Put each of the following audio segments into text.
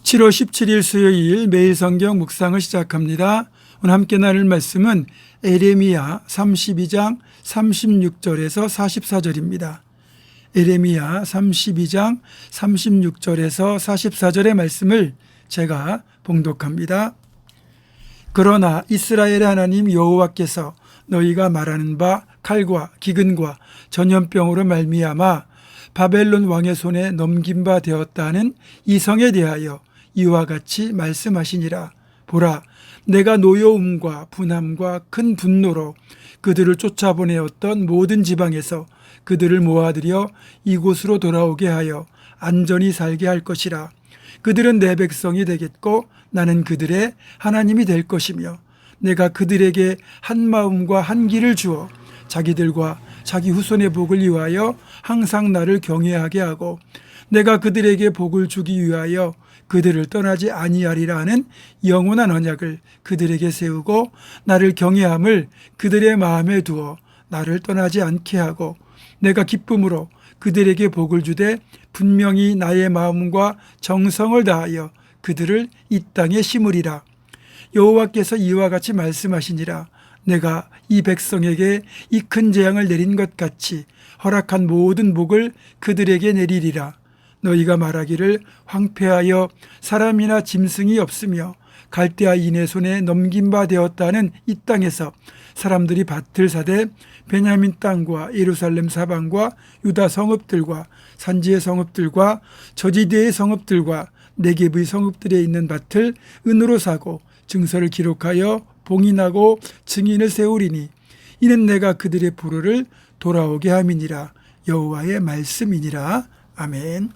7월 17일 수요일 매일 성경 묵상을 시작합니다. 오늘 함께 나눌 말씀은 에레미야 32장 36절에서 44절입니다. 에레미야 32장 36절에서 44절의 말씀을 제가 봉독합니다. 그러나 이스라엘의 하나님 여호와께서 너희가 말하는 바 칼과 기근과 전염병으로 말미암아 바벨론 왕의 손에 넘긴 바 되었다는 이 성에 대하여 이와 같이 말씀하시니라. 보라, 내가 노여움과 분함과 큰 분노로 그들을 쫓아보내었던 모든 지방에서 그들을 모아들여 이곳으로 돌아오게 하여 안전히 살게 할 것이라. 그들은 내 백성이 되겠고 나는 그들의 하나님이 될 것이며 내가 그들에게 한 마음과 한 길을 주어 자기들과 자기 후손의 복을 위하여 항상 나를 경외하게 하고 내가 그들에게 복을 주기 위하여 그들을 떠나지 아니하리라 하는 영원한 언약을 그들에게 세우고 나를 경외함을 그들의 마음에 두어 나를 떠나지 않게 하고 내가 기쁨으로 그들에게 복을 주되 분명히 나의 마음과 정성을 다하여 그들을 이 땅에 심으리라. 여호와께서 이와 같이 말씀하시니라. 내가 이 백성에게 이 큰 재앙을 내린 것 같이 허락한 모든 복을 그들에게 내리리라. 너희가 말하기를 황폐하여 사람이나 짐승이 없으며 갈대아인의 손에 넘긴 바 되었다는 이 땅에서 사람들이 밭을 사되 베냐민 땅과 예루살렘 사방과 유다 성읍들과 산지의 성읍들과 저지대의 성읍들과 네겝의 성읍들에 있는 밭을 은으로 사고 증서를 기록하여 봉인하고 증인을 세우리니 이는 내가 그들의 불효를 돌아오게 함이니라. 여호와의 말씀이니라. 아멘.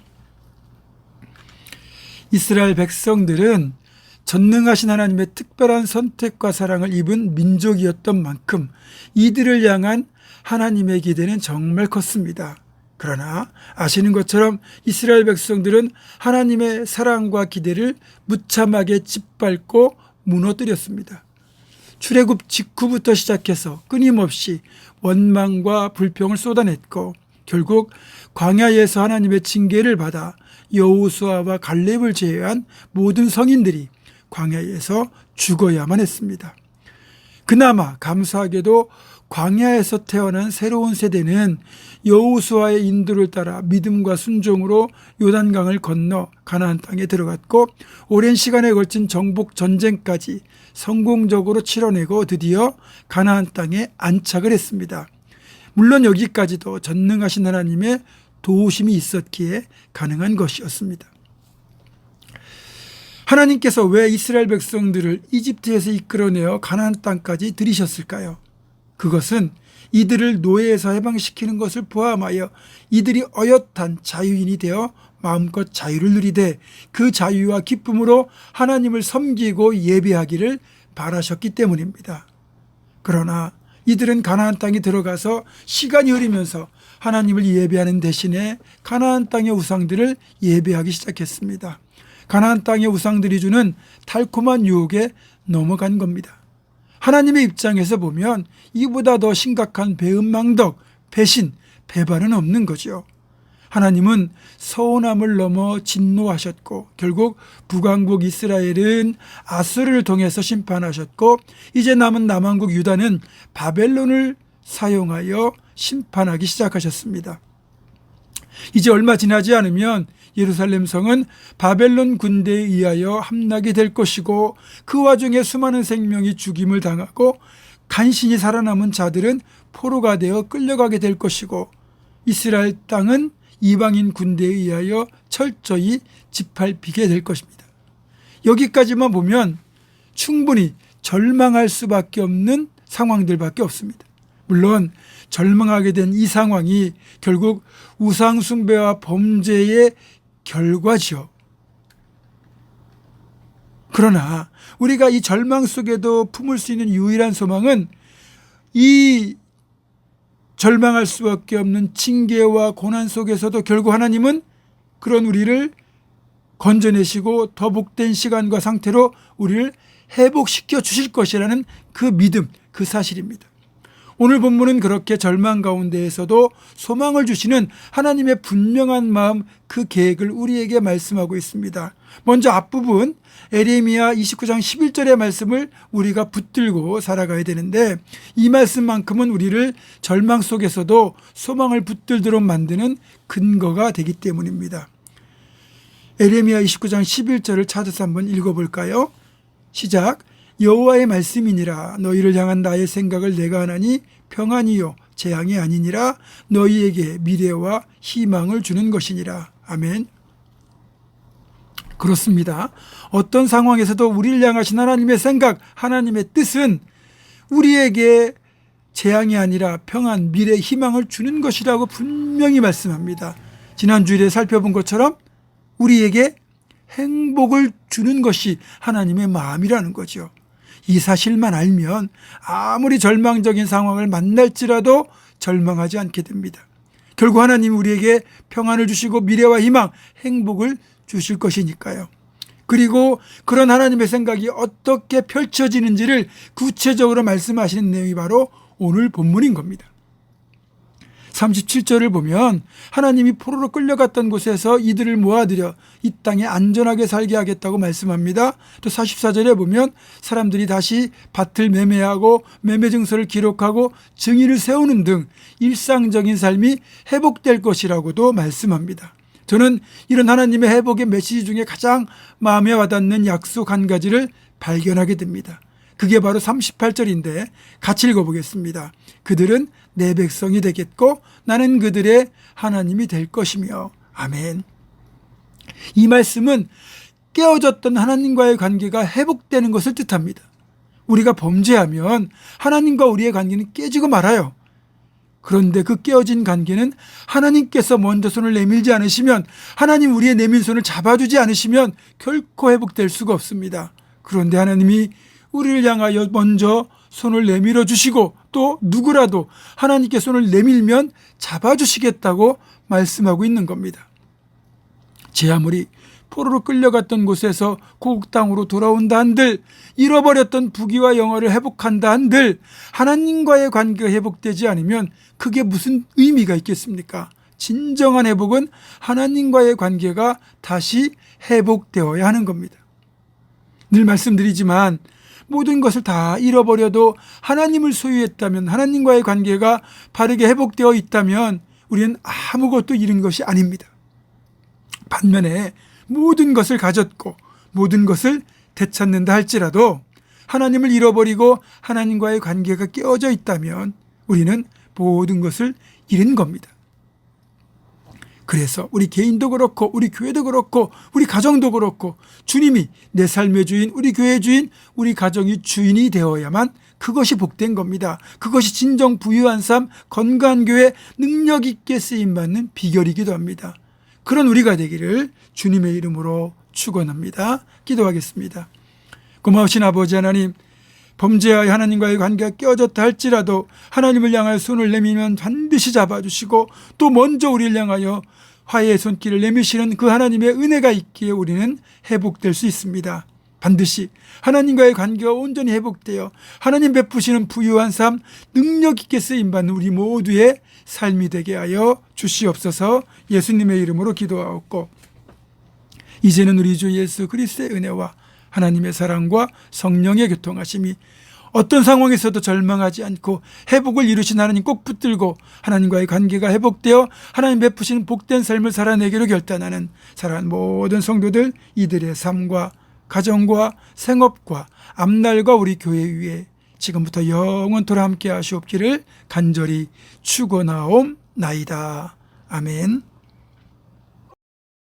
이스라엘 백성들은 전능하신 하나님의 특별한 선택과 사랑을 입은 민족이었던 만큼 이들을 향한 하나님의 기대는 정말 컸습니다. 그러나 아시는 것처럼 이스라엘 백성들은 하나님의 사랑과 기대를 무참하게 짓밟고 무너뜨렸습니다. 출애굽 직후부터 시작해서 끊임없이 원망과 불평을 쏟아냈고 결국 광야에서 하나님의 징계를 받아 여호수아와 갈렙을 제외한 모든 성인들이 광야에서 죽어야만 했습니다. 그나마 감사하게도 광야에서 태어난 새로운 세대는 여호수아의 인도를 따라 믿음과 순종으로 요단강을 건너 가나안 땅에 들어갔고 오랜 시간에 걸친 정복 전쟁까지 성공적으로 치러내고 드디어 가나안 땅에 안착을 했습니다. 물론 여기까지도 전능하신 하나님의 도우심이 있었기에 가능한 것이었습니다. 하나님께서 왜 이스라엘 백성들을 이집트에서 이끌어내어 가나안 땅까지 들이셨을까요? 그것은 이들을 노예에서 해방시키는 것을 포함하여 이들이 어엿한 자유인이 되어 마음껏 자유를 누리되 그 자유와 기쁨으로 하나님을 섬기고 예배하기를 바라셨기 때문입니다. 그러나 이들은 가나안 땅에 들어가서 시간이 흐르면서 하나님을 예배하는 대신에 가나안 땅의 우상들을 예배하기 시작했습니다. 가나안 땅의 우상들이 주는 달콤한 유혹에 넘어간 겁니다. 하나님의 입장에서 보면 이보다 더 심각한 배은망덕, 배신, 배반은 없는 거죠. 하나님은 서운함을 넘어 진노하셨고 결국 북왕국 이스라엘은 아수르를 통해서 심판하셨고 이제 남은 남왕국 유다는 바벨론을 사용하여 심판하기 시작하셨습니다. 이제 얼마 지나지 않으면 예루살렘 성은 바벨론 군대에 의하여 함락이 될 것이고 그 와중에 수많은 생명이 죽임을 당하고 간신히 살아남은 자들은 포로가 되어 끌려가게 될 것이고 이스라엘 땅은 이방인 군대에 의하여 철저히 짓밟히게 될 것입니다. 여기까지만 보면 충분히 절망할 수밖에 없는 상황들밖에 없습니다. 물론 절망하게 된 이 상황이 결국 우상숭배와 범죄의 결과죠. 그러나 우리가 이 절망 속에도 품을 수 있는 유일한 소망은 이 절망할 수밖에 없는 징계와 고난 속에서도 결국 하나님은 그런 우리를 건져내시고 더 복된 시간과 상태로 우리를 회복시켜 주실 것이라는 그 믿음, 그 사실입니다. 오늘 본문은 그렇게 절망 가운데에서도 소망을 주시는 하나님의 분명한 마음, 그 계획을 우리에게 말씀하고 있습니다. 먼저 앞부분 에레미야 29장 11절의 말씀을 우리가 붙들고 살아가야 되는데, 이 말씀만큼은 우리를 절망 속에서도 소망을 붙들도록 만드는 근거가 되기 때문입니다. 에레미야 29장 11절을 찾아서 한번 읽어볼까요? 시작. 여호와의 말씀이니라. 너희를 향한 나의 생각을 내가 하나니 평안이요 재앙이 아니니라. 너희에게 미래와 희망을 주는 것이니라. 아멘. 그렇습니다. 어떤 상황에서도 우리를 향하신 하나님의 생각, 하나님의 뜻은 우리에게 재앙이 아니라 평안, 미래, 희망을 주는 것이라고 분명히 말씀합니다. 지난 주일에 살펴본 것처럼 우리에게 행복을 주는 것이 하나님의 마음이라는 거죠. 이 사실만 알면 아무리 절망적인 상황을 만날지라도 절망하지 않게 됩니다. 결국 하나님이 우리에게 평안을 주시고 미래와 희망, 행복을 주실 것이니까요. 그리고 그런 하나님의 생각이 어떻게 펼쳐지는지를 구체적으로 말씀하시는 내용이 바로 오늘 본문인 겁니다. 37절을 보면 하나님이 포로로 끌려갔던 곳에서 이들을 모아들여 이 땅에 안전하게 살게 하겠다고 말씀합니다. 또 44절에 보면 사람들이 다시 밭을 매매하고 매매 증서를 기록하고 증인을 세우는 등 일상적인 삶이 회복될 것이라고도 말씀합니다. 저는 이런 하나님의 회복의 메시지 중에 가장 마음에 와닿는 약속 한 가지를 발견하게 됩니다. 그게 바로 38절인데 같이 읽어보겠습니다. 그들은 내 백성이 되겠고 나는 그들의 하나님이 될 것이며. 아멘. 이 말씀은 깨어졌던 하나님과의 관계가 회복되는 것을 뜻합니다. 우리가 범죄하면 하나님과 우리의 관계는 깨지고 말아요. 그런데 그 깨어진 관계는 하나님께서 먼저 손을 내밀지 않으시면, 하나님 우리의 내민 손을 잡아주지 않으시면 결코 회복될 수가 없습니다. 그런데 하나님이 우리를 향하여 먼저 손을 내밀어 주시고 또 누구라도 하나님께 손을 내밀면 잡아주시겠다고 말씀하고 있는 겁니다. 제 아무리 포로로 끌려갔던 곳에서 고국 땅으로 돌아온다 한들, 잃어버렸던 부귀와 영화를 회복한다 한들 하나님과의 관계가 회복되지 않으면 그게 무슨 의미가 있겠습니까? 진정한 회복은 하나님과의 관계가 다시 회복되어야 하는 겁니다. 늘 말씀드리지만 모든 것을 다 잃어버려도 하나님을 소유했다면, 하나님과의 관계가 바르게 회복되어 있다면 우리는 아무것도 잃은 것이 아닙니다. 반면에 모든 것을 가졌고 모든 것을 되찾는다 할지라도 하나님을 잃어버리고 하나님과의 관계가 깨어져 있다면 우리는 모든 것을 잃은 겁니다. 그래서 우리 개인도 그렇고 우리 교회도 그렇고 우리 가정도 그렇고 주님이 내 삶의 주인, 우리 교회의 주인, 우리 가정이 주인이 되어야만 그것이 복된 겁니다. 그것이 진정 부유한 삶, 건강한 교회, 능력 있게 쓰임받는 비결이기도 합니다. 그런 우리가 되기를 주님의 이름으로 축원합니다. 기도하겠습니다. 고마우신 아버지 하나님, 범죄하여 하나님과의 관계가 깨어졌다 할지라도 하나님을 향하여 손을 내밀면 반드시 잡아주시고 또 먼저 우리를 향하여 화해의 손길을 내미시는 그 하나님의 은혜가 있기에 우리는 회복될 수 있습니다. 반드시 하나님과의 관계가 온전히 회복되어 하나님 베푸시는 부유한 삶, 능력 있게 쓰임받는 우리 모두의 삶이 되게 하여 주시옵소서. 예수님의 이름으로 기도하옵고, 이제는 우리 주 예수 그리스도의 은혜와 하나님의 사랑과 성령의 교통하심이 어떤 상황에서도 절망하지 않고 회복을 이루신 하나님 꼭 붙들고 하나님과의 관계가 회복되어 하나님 베푸시는 복된 삶을 살아내기로 결단하는 사랑하는 모든 성도들, 이들의 삶과 가정과 생업과 앞날과 우리 교회 위에 지금부터 영원토록 함께 하시옵기를 간절히 축원하옵나이다. 아멘.